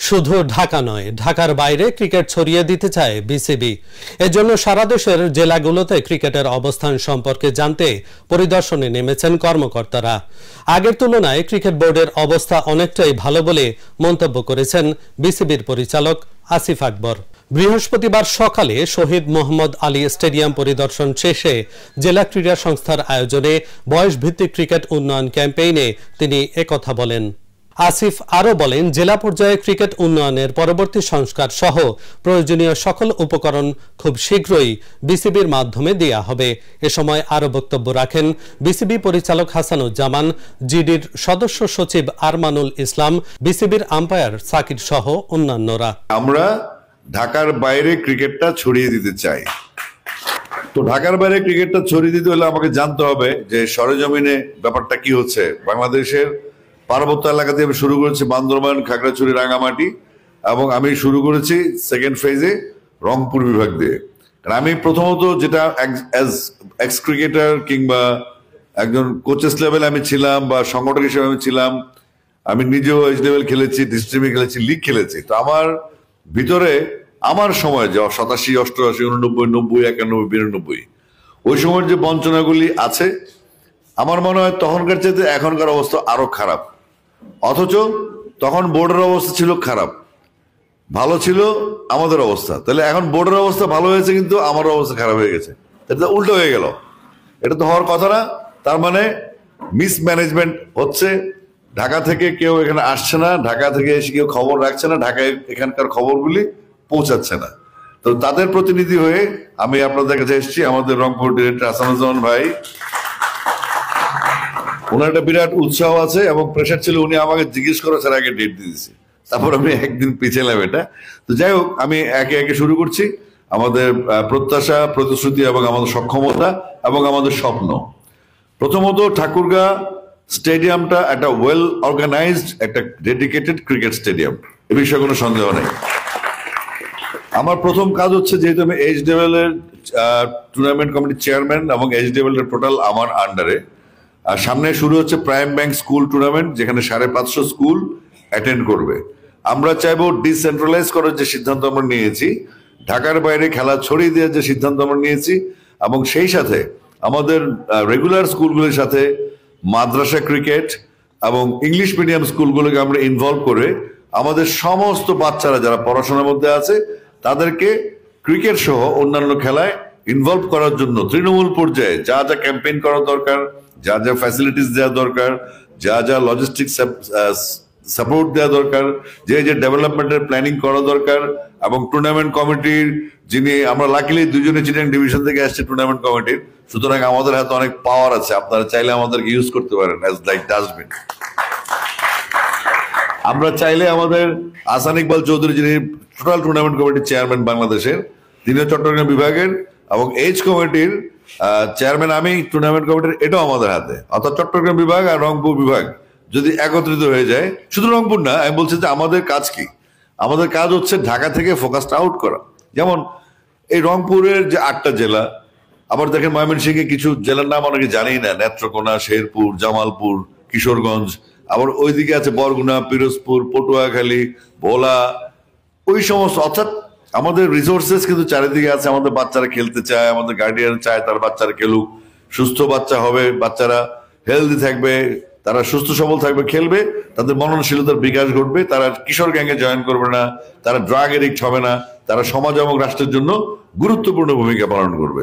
শুধু ঢাকা নয়, ঢাকার বাইরে ক্রিকেট ছড়িয়ে দিতে চায় বিসিবি। এজন্য সারা দেশের জেলাগুলোতে ক্রিকেটের অবস্থান সম্পর্কে জানতে পরিদর্শনে নেমেছেন কর্মকর্তারা। আগের তুলনায় ক্রিকেট বোর্ডের অবস্থা অনেকটাই ভালো বলে মন্তব্য করেছেন বিসিবির পরিচালক আসিফ আকবর। বৃহস্পতিবার সকালে শহীদ মোহাম্মদ আলী স্টেডিয়াম পরিদর্শন শেষে জেলা ক্রীড়া সংস্থার আয়োজনে বয়সভিত্তিক ক্রিকেট উন্নয়ন ক্যাম্পেইনে তিনি একথা বলেন। আসিফ আরও বলেন, জেলা পর্যায়ে ক্রিকেট উন্নয়নের পরবর্তী সংস্কার সহ প্রয়োজনীয় সকল উপকরণ খুব শীঘ্রই বিসিবির মাধ্যমে দেয়া হবে। এ সময় আরও বক্তব্য রাখেন বিসিবি পরিচালক হাসানুজ্জামান, জিডির সদস্য সচিব আরমানুল ইসলাম, বিসিবির আম্পায়ার সাকির সহ অন্যান্যরা। আমরা ঢাকার বাইরে ক্রিকেটটা ছড়িয়ে দিতে চাই। তো ঢাকার বাইরে ক্রিকেটটা ছড়িয়ে দিতে হলে আমাকে জানতে হবে যে সরেজমিনে ব্যাপারটা কি হচ্ছে। বাংলাদেশের পার্বত্য এলাকা থেকে আমি শুরু করেছি বান্দরবান, খাগড়াছড়ি, রাঙামাটি, এবং আমি শুরু করেছি সেকেন্ড ফেজে রংপুর বিভাগ দিয়ে। কারণ আমি প্রথমত যেটা এক্স ক্রিকেটার কিংবা একজন কোচেস লেভেলে আমি ছিলাম বা সংগঠক হিসেবে আমি ছিলাম, আমি নিজেও এজ লেভেল খেলেছি, ডিস্ট্রিক্টে খেলেছি, লিগ খেলেছি। তো আমার ভিতরে আমার সময় যে 87, 88, 89, 90, 91, 92 ওই সময়ের যে বঞ্চনাগুলি আছে, আমার মনে হয় তখনকার চাইতে এখনকার অবস্থা আরো খারাপ। অথচ তখন বোর্ডের অবস্থা ছিল খারাপ, ভালো ছিল আমাদের অবস্থা। তাহলে এখন বোর্ডের অবস্থা ভালো হয়েছে কিন্তু আমার অবস্থা খারাপ হয়ে গেছে, এটা উল্টো হয়ে গেল। এটা তো হওয়ার কথা না। তার মানে মিসম্যানেজমেন্ট হচ্ছে। ঢাকা থেকে কেউ এখানে আসছে না, ঢাকা থেকে এসে কেউ খবর রাখছে না, ঢাকায় এখানকার খবরগুলি পৌঁছাচ্ছে না। তো তাদের প্রতিনিধি হয়ে আমি আপনাদের কাছে এসেছি। আমাদের রংপুর ডিরেক্টর হাসানুজ্জামান ভাই, ওনার একটা বিরাট উৎসাহ আছে এবং প্রেশার ছিল। উনি আমাকে জিজ্ঞেস করেছেন, আগে ডেট দিয়ে দিয়েছি, তারপর আমি একদিন পিছিয়ে এটা। তো যাই হোক, আমি একে একে শুরু করছি। আমাদের প্রত্যাশা, প্রতিশ্রুতি এবং আমাদের সক্ষমতা এবং আমাদের স্বপ্ন। প্রথমত ঠাকুরগাঁ স্টেডিয়ামটা একটা ওয়েল অর্গানাইজড, একটা ডেডিকেটেড ক্রিকেট স্টেডিয়াম, এ বিষয়ে কোনো সন্দেহ নেই। আমার প্রথম কাজ হচ্ছে, যেহেতু আমি এইচ লেভেলের টুর্নামেন্ট কমিটির চেয়ারম্যান এবং এইচ লেভেলের টোটাল আমার আন্ডারে, আর সামনে শুরু হচ্ছে প্রাইম ব্যাংক স্কুল টুর্নামেন্ট, যেখানে 550 স্কুল অ্যাটেন্ড করবে। আমরা চাইবো ডিসেন্ট্রালাইজ করার যে সিদ্ধান্ত আমরা নিয়েছি, ঢাকার বাইরে খেলা ছড়িয়ে দেওয়ার যে সিদ্ধান্ত আমরা নিয়েছি, এবং সেই সাথে আমাদের রেগুলার স্কুলগুলির সাথে মাদ্রাসা ক্রিকেট এবং ইংলিশ মিডিয়াম স্কুলগুলোকে আমরা ইনভলভ করে আমাদের সমস্ত বাচ্চারা যারা পড়াশোনার মধ্যে আছে তাদেরকে ক্রিকেট সহ অন্যান্য খেলায় ইনভলভ করার জন্য তৃণমূল পর্যায়ে যা যা ক্যাম্পেইন করা দরকার, যা যা ফ্যাসিলিটিস দেওয়া দরকার, যা যা লজিস্টিক সাপোর্ট দেওয়া দরকার, যে যে ডেভেলপমেন্টের প্ল্যানিং করা দরকার, এবং টুর্নামেন্ট কমিটির যিনি, আমরা লাকিলি দুজনে চিটাগাং ডিভিশন থেকে আসছে টুর্নামেন্ট কমিটির, সুতরাং আমাদের হাতে অনেক পাওয়ার আছে। আপনারা চাইলে আমাদেরকে ইউজ করতে পারেন অ্যাজ লাইক ডাস্টবিন। আমরা চাইলে আমাদের আহসান ইকবাল চৌধুরী, যিনি টোটাল টুর্নামেন্ট কমিটির চেয়ারম্যান বাংলাদেশের, তিনিও চট্টগ্রাম বিভাগের, এবং এইচ কমিটির চেয়ারম্যান আমি, টুর্নামেন্ট কমিটির, এটাও আমাদের হাতে। অর্থাৎ চট্টগ্রাম বিভাগ আর রংপুর বিভাগ যদি একত্রিত হয়ে যায়, শুধু রংপুর না, আমি বলছি যে আমাদের কাজ কি, আমাদের কাজ হচ্ছে ঢাকা থেকে ফোকাসটা আউট করা। যেমন এই রংপুরের যে 8টা জেলা, আবার দেখেন ময়মনসিংহে কিছু জেলার নাম অনেকে জানি না, নেত্রকোনা, শেরপুর, জামালপুর, কিশোরগঞ্জ, আবার ওইদিকে আছে বরগুনা, পিরোজপুর, পটুয়াখালী, ভোলা, ওই সমস্ত। অর্থাৎ আমাদের রিসোর্সেস কিন্তু চারিদিকে আছে। আমাদের বাচ্চারা খেলতে চায়, আমাদের গার্ডিয়ান চায় তার বাচ্চারা খেলুক, সুস্থ বাচ্চা হবে, বাচ্চারা হেলদি থাকবে, তারা সুস্থ সবল থাকবে, খেলবে, তাদের মননশীলতার বিকাশ ঘটবে, তারা কিশোর গ্যাংয়ে জয়েন করবে না, তারা ড্রাগ এডিক্ট হবে না, তারা সমাজ এবং রাষ্ট্রের জন্য গুরুত্বপূর্ণ ভূমিকা পালন করবে।